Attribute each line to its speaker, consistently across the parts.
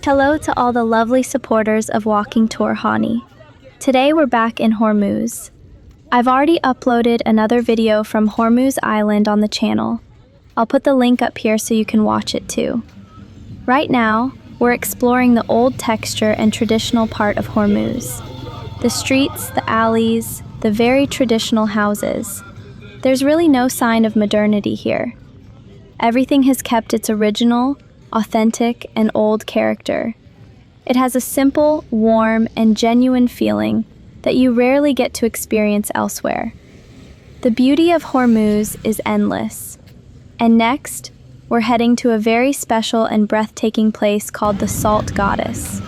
Speaker 1: Hello to all the lovely supporters of Walking Tour Hani. Today we're back in Hormuz. I've already uploaded another video from Hormuz Island on the channel. I'll put the link up here so you can watch it too. Right now, we're exploring the old texture and traditional part of Hormuz. The streets, the alleys, the very traditional houses. There's really no sign of modernity here. Everything has kept its original, authentic, and old character. It has a simple, warm, and genuine feeling that you rarely get to experience elsewhere. The beauty of Hormuz is endless. And next, we're heading to a very special and breathtaking place called the Salt Goddess.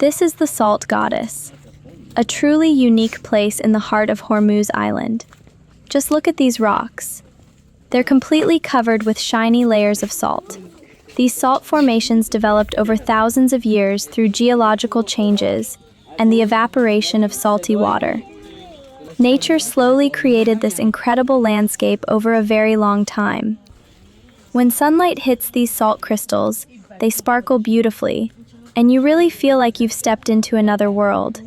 Speaker 1: This is the Salt Goddess, a truly unique place in the heart of Hormuz Island. Just look at these rocks. They're completely covered with shiny layers of salt. These salt formations developed over thousands of years through geological changes and the evaporation of salty water. Nature slowly created this incredible landscape over a very long time. When sunlight hits these salt crystals, they sparkle beautifully, and you really feel like you've stepped into another world.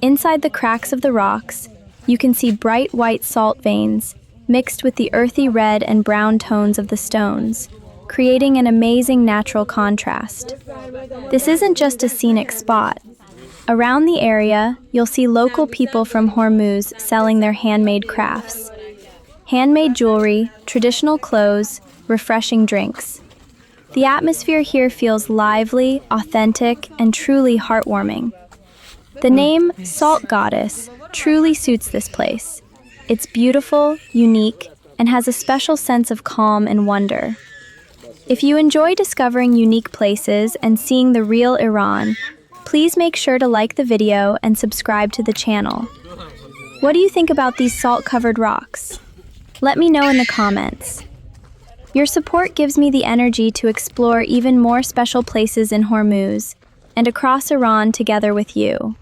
Speaker 1: Inside the cracks of the rocks, you can see bright white salt veins mixed with the earthy red and brown tones of the stones, creating an amazing natural contrast. This isn't just a scenic spot. Around the area, you'll see local people from Hormuz selling their handmade crafts. Handmade jewelry, traditional clothes, refreshing drinks. The atmosphere here feels lively, authentic, and truly heartwarming. The name Salt Goddess truly suits this place. It's beautiful, unique, and has a special sense of calm and wonder. If you enjoy discovering unique places and seeing the real Iran, please make sure to like the video and subscribe to the channel. What do you think about these salt-covered rocks? Let me know in the comments. Your support gives me the energy to explore even more special places in Hormuz and across Iran together with you.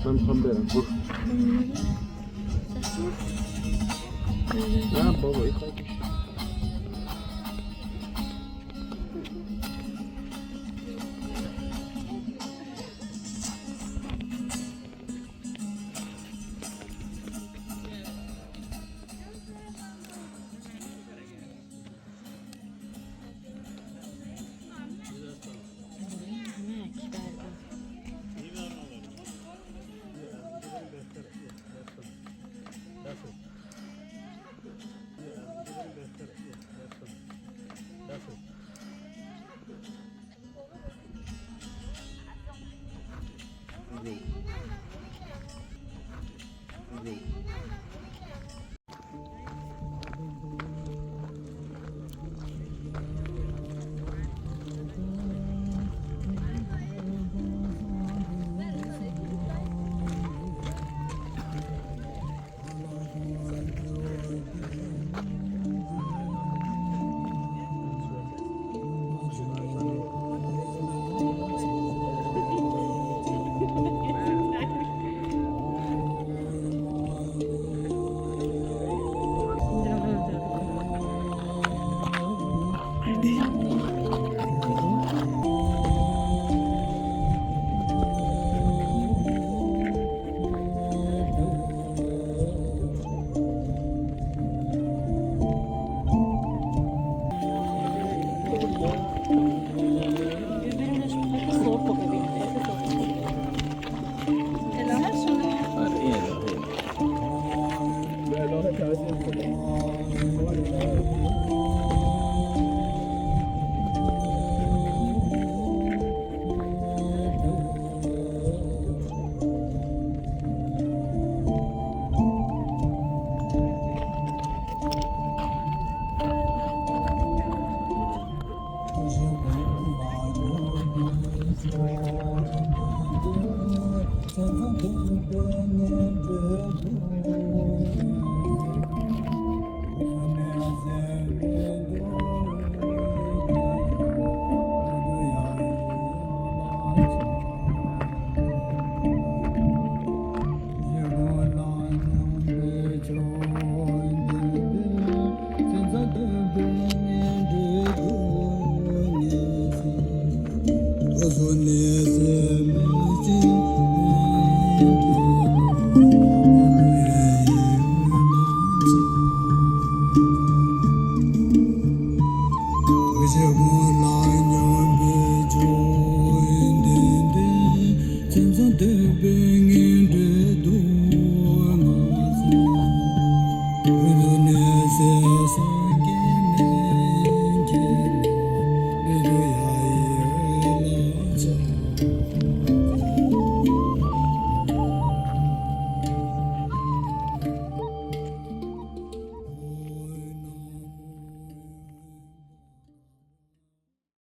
Speaker 2: من میخوام برم برو نه بابا این خاکش